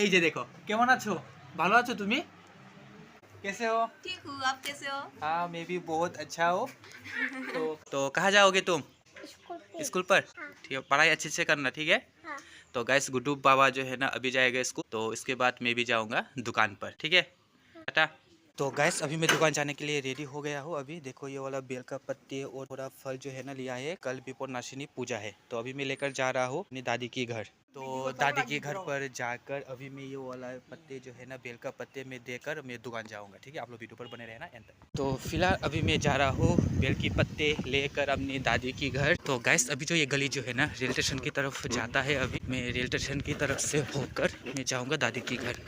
এই যে দেখো কেমন আছো, ভালো আছো তুমি? कैसे हो? ठीक हूँ। आप कैसे हो? हाँ मैं भी बहुत अच्छा हो। तो कहाँ जाओगे तुम? स्कूल पर? ठीक है, पढ़ाई अच्छे से करना, ठीक है? तो गैस गुड्डू बाबा जो है ना अभी जाएगा स्कूल, तो इसके बाद मैं भी जाऊंगा दुकान पर, ठीक है? टाटा। तो गैस अभी मैं दुकान जाने के लिए रेडी हो गया हूँ। अभी देखो ये वाला बेल का पत्ते और थोड़ा फल जो है ना लिया है, कल विपोर नाशिनी पूजा है, तो अभी मैं लेकर जा रहा हूँ अपनी दादी की घर। तो दादी के घर पर जाकर अभी मैं ये वाला पत्ते जो है ना बेल का पत्ते में देकर मैं दुकान जाऊंगा, ठीक है? आप लोग वीडियो पर बने रहना एंड तक। तो फिलहाल अभी मैं जा रहा हूँ बेल की पत्ते लेकर अपनी दादी की घर। तो गैस अभी जो ये गली जो है ना रेल स्टेशन की तरफ जाता है, अभी मैं रेल स्टेशन की तरफ से होकर मैं जाऊँगा दादी की घर।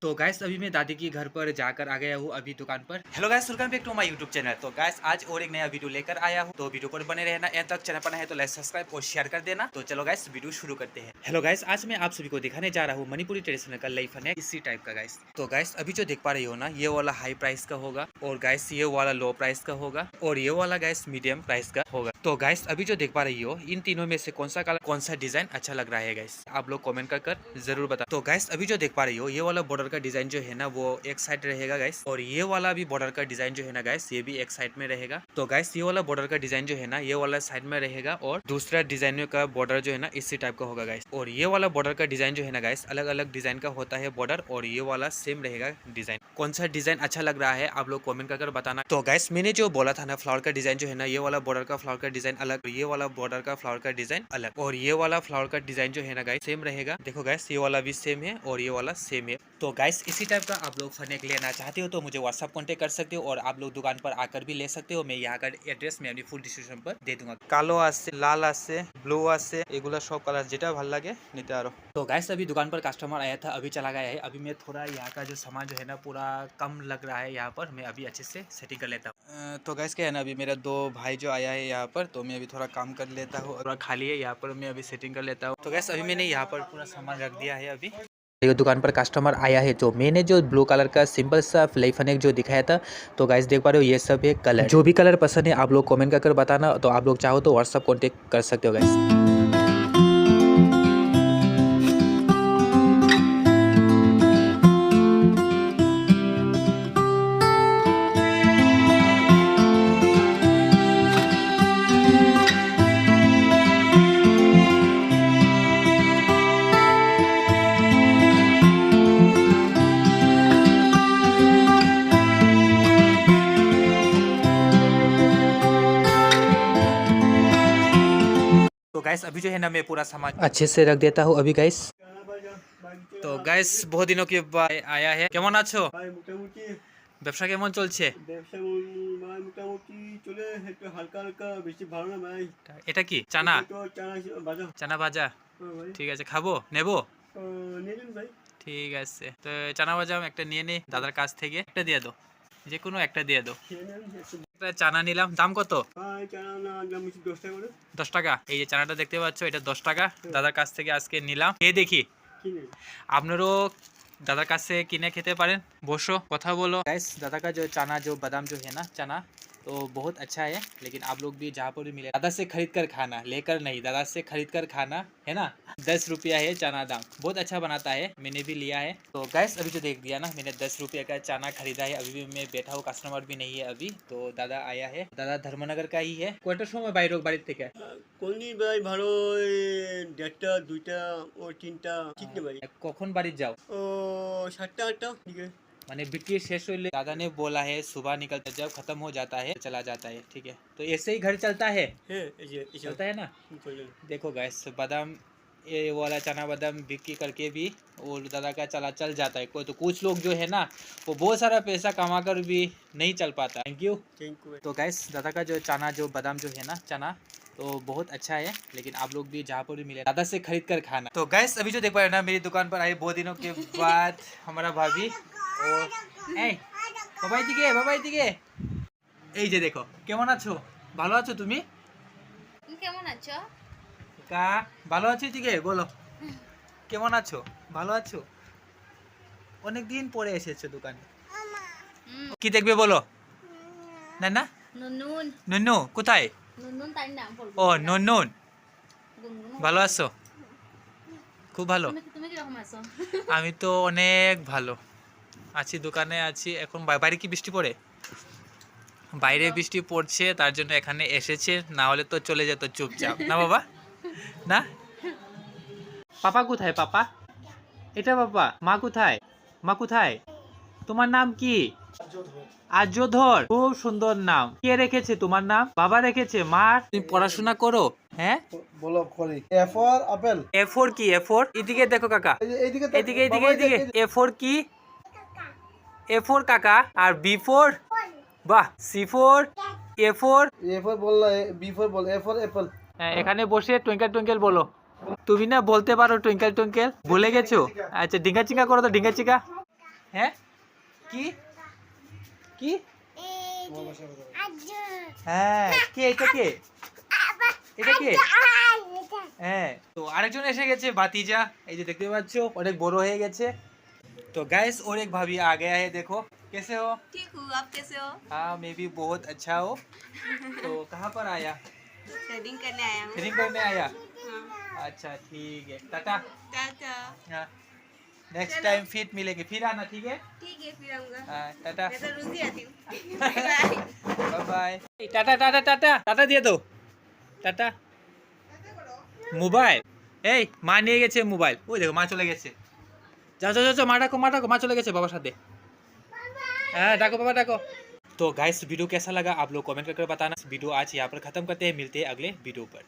तो गैस अभी मैं दादी की घर पर जाकर आ गया हूँ अभी दुकान पर। Hello guys, welcome back to my YouTube channel. तो गैस आज और एक नया वीडियो लेकर आया हूँ, तो वीडियो पर बने रहना एंड तक। चैनल पर नया है तो लाइक सब्सक्राइब और शेयर कर देना। तो चलो गैस वीडियो शुरू करते हैं। हेलो गैस, आज मैं आप सभी को दिखाने जा रहा हूँ मणिपुरी ट्रेडिशनल का लई फनेक इसी टाइप का गैस। तो गैस अभी जो देख पा रही हो ना, ये वाला हाई प्राइस का होगा, और गैस ये वाला लो प्राइस का होगा, और ये वाला गैस मीडियम प्राइस का होगा। तो गैस अभी जो देख पा रही हो, इन तीनों में से कौन सा कलर कौन सा डिजाइन अच्छा लग रहा है गैस, आप लोग कमेंट कर जरूर बता। तो गैस अभी जो देख पा रही हो, ये वाला बॉर्डर का डिजाइन जो है ना वो एक साइड रहेगा गैस, और ये वाला भी बॉर्डर का डिजाइन जो है ना गैस ये भी एक साइड में रहेगा। तो गैस ये वाला बॉर्डर का डिजाइन जो है ना ये वाला साइड में रहेगा, और दूसरा डिजाइन का बॉर्डर जो है ना इसी टाइप का होगा गैस। और ये वाला बॉर्डर का डिजाइन जो है ना गैस अलग अलग डिजाइन का होता है बॉर्डर, और ये वाला सेम रहेगा डिजाइन। कौन सा डिजाइन अच्छा लग रहा है आप लोग कमेंट कर बताना। तो गैस मैंने जो बोला था ना, फ्लावर का डिजाइन जो है ना ये वाला बॉर्डर का फ्लावर का डिजाइन अलग, ये वाला बॉर्डर का फ्लावर का डिजाइन अलग, और ये वाला फ्लावर का डिजाइन जो है ना गैस सेम रहेगा। देखो गैस ये वाला भी सेम है और ये वाला सेम है। तो गैस इसी टाइप का आप लोग फनेक लेना चाहते हो तो मुझे व्हाट्सअप कॉन्टेक्ट कर सकते हो, और आप लोग दुकान पर आकर भी ले सकते हो। मैं यहाँ का एड्रेस मैं अपनी फुल डिस्क्रिप्शन पर दे दूंगा। कालो आसे, लाल आसे, ब्लू आसे, एगुला सब कलर जेटा ভাল লাগে নিতে আরো। तो गैस अभी दुकान पर कस्टमर आया था, अभी चला गया है। अभी मैं थोड़ा यहाँ का जो सामान जो है ना पूरा कम लग रहा है यहाँ पर, मैं अभी अच्छे से सेटिंग कर लेता हूँ। तो गैस क्या है ना, अभी मेरा दो भाई जो आया है यहाँ पर, तो मैं अभी थोड़ा काम कर लेता हूँ। थोड़ा खाली है यहाँ पर, मैं अभी सेटिंग कर लेता हूँ। तो गैस अभी मैंने यहाँ पर पूरा सामान रख दिया है। अभी ये दुकान पर कस्टमर आया है, जो मैंने जो ब्लू कलर का सिंपल सा फ्लाई फनेक जो दिखाया था, तो गाइस देख पा रहे हो ये सब है कलर। जो भी कलर पसंद है आप लोग कमेंट कर बताना, तो आप लोग चाहो तो व्हाट्सअप कॉन्टेक्ट कर सकते हो गाइस। तो गैस अभी जो है ना मैं पूरा सामान अच्छे से रख देता हूँ अभी गैस। तो गैस बहुत दिनों के बाद आया है। কেমন আছো? ব্যবসা কেমন চলছে? ব্যবসা মোটামুটি চলে, একটু হালকা হালকা, বেশি ভালো না ভাই। এটা কি চানা? তো চানা ভাজা। চানা ভাজা, ভাই ঠিক আছে খাবো নেবো? নিয়ে নিন ভাই। ঠিক আছে, তো চানা ভাজা একটা নিয়ে নে দাদার কাছ থেকে, একটা দিয়ে দাও, যে কোনো একটা দিয়ে দাও। খেয়ে নেন একটু। একটা চানা নিলাম, দাম কত? ভাই চানা না দাম বেশি 10 টাকা করে। 10 টাকা। এই যে চানাটা দেখতে পাচ্ছ এটা 10 টাকা দাদার কাছ থেকে আজকে নিলাম। খেয়ে দেখি, কিনে আপনারও दादा का से किने खेते पारें। बोसो कथा बोलो गाइस। दादा का जो चना जो बादाम जो है ना चना, तो बहुत अच्छा है, लेकिन आप लोग भी जहाँ पर भी मिले दादा से खरीद कर खाना, लेकर नहीं, दादा से खरीद कर खाना है ना। 10 रुपया है चना दाम, बहुत अच्छा बनाता है, मैंने भी लिया है। तो गैस अभी जो देख दिया ना मैंने 10 रुपये का चना खरीदा है। अभी भी मैं बैठा हूँ, कस्टमर भी नहीं है अभी। तो दादा आया है, दादा धर्मनगर का ही है। কয়টার সময় বাইরে বাড়ির থেকে? কোনদিন ভাই ভালো, 1:30 2টা ও 3টা, ঠিক না ভাই? কখন বাড়ি যাও? ও 7টা 8টা, ঠিক আছে। मैंने बिक्री शेष हुई, दादा ने बोला है सुबह निकलता जब खत्म हो जाता है चला जाता है, ठीक है। तो ऐसे ही घर चलता है, হ্যাঁ এই যে चलता है ना। চলে। देखो गैस बादाम ये वाला चना बादाम बिक्री करके भी वो दादा का चला चल जाता है। कोई तो कुछ लोग जो है ना वो बहुत सारा पैसा कमा कर भी नहीं चल पाता। Thank you. तो गैस दादा का जो चना जो बादाम जो है ना चना, तो बहुत अच्छा है, लेकिन आप लोग भी जहाँ पर भी मिले दादा से खरीद कर खाना। तो गैस अभी जो देख पा रहे ना मेरी दुकान पर आए बहुत दिनों के बाद हमारा भाभी, और বাবাই দিকে এই যে দেখো কেমন আছো, ভালো আছো তুমি? तुम केमन आছো? কা ভালো আছো দিকে বলো, কেমন আছো? ভালো আছো? অনেক দিন পরে এসেছো দোকানে, কি দেখবে বলো? না না নুনুন। নুনু কোথায়? নুনুন তার নাম বলবো। ও নুনুন, গুনগুন। ভালো আছো? খুব ভালো। তুমি কি রকম আছো? আমি তো অনেক ভালো আছি, দোকানে আছি এখন। বাইরে কি বৃষ্টি পড়ে? বাইরে বৃষ্টি পড়ছে, তার জন্য এখানে এসেছে, না হলে তো চলে যেত চুপচাপ, না বাবা? না? পাপা কোথায়? পাপা এটা পাপা। মা কোথায়? মা কোথায়? তোমার নাম কি? আর্যধর। খুব সুন্দর নাম। কে রেখেছে তোমার নাম? বাবা রেখেছে? মা? তুমি পড়াশোনা করো? হ্যাঁ, বলো করি। A for apple. A four কি? এ ফোর এদিকে দেখো কাকা, এইদিকে এদিকে এদিকে এদিকে। এ ফোর কি? এ ফোর কাকা। আর বি ফোর? বাহ। C four? A four? A for বললা, বি ফর বল, এ ফর অ্যাপল। এখানে বসে টুইঙ্কেল টুইঙ্কেল বলো। তুমি না বলতে পারো টুইঙ্কেল টুইঙ্কেল, ভুলে গেছো? আচ্ছা ডিঙ্গা চিঙ্গা করো তো, ডিঙ্গা চিঙ্গা। হ্যাঁ কি কি? হ্যাঁ কে এটা? কে এটা? কে? হ্যাঁ, তো আরেকজন এসে গেছে, ভাতিজা। এই যে দেখতে পাচ্ছ অনেক বড় হয়ে গেছে। तो गाइस और एक भाभी आ गया है, देखो कैसे हो? ठीक हूँ, आप कैसे हो? हाँ मैं भी बहुत अच्छा हो। तो कहाँ पर आया? थ्रेडिंग करने आया हूँ। थ्रेडिंग करने आया? हाँ। अच्छा ठीक है, टाटा। टाटा। हाँ नेक्स्ट टाइम फिर मिलेंगे, फिर आना, ठीक है? ठीक है, फिर आऊँगा। हाँ टाटा मैं तो रोज ही आती हूँ। Bye. Bye bye. Tata tata tata tata দিয়ে দাও, টাটা। মোবাইল এই মা নিয়ে গেছে মোবাইল, ওই দেখো মা চলে গেছে। যাও যাও যাও, মা ডাকো মা ডাকো, মা চলে গেছে বাবার সাথে। हाँ डाको बाबा डाको। तो गाइस वीडियो कैसा लगा आप लोग कमेंट करके बताना। वीडियो आज यहाँ पर खत्म करते हैं, मिलते हैं अगले वीडियो पर।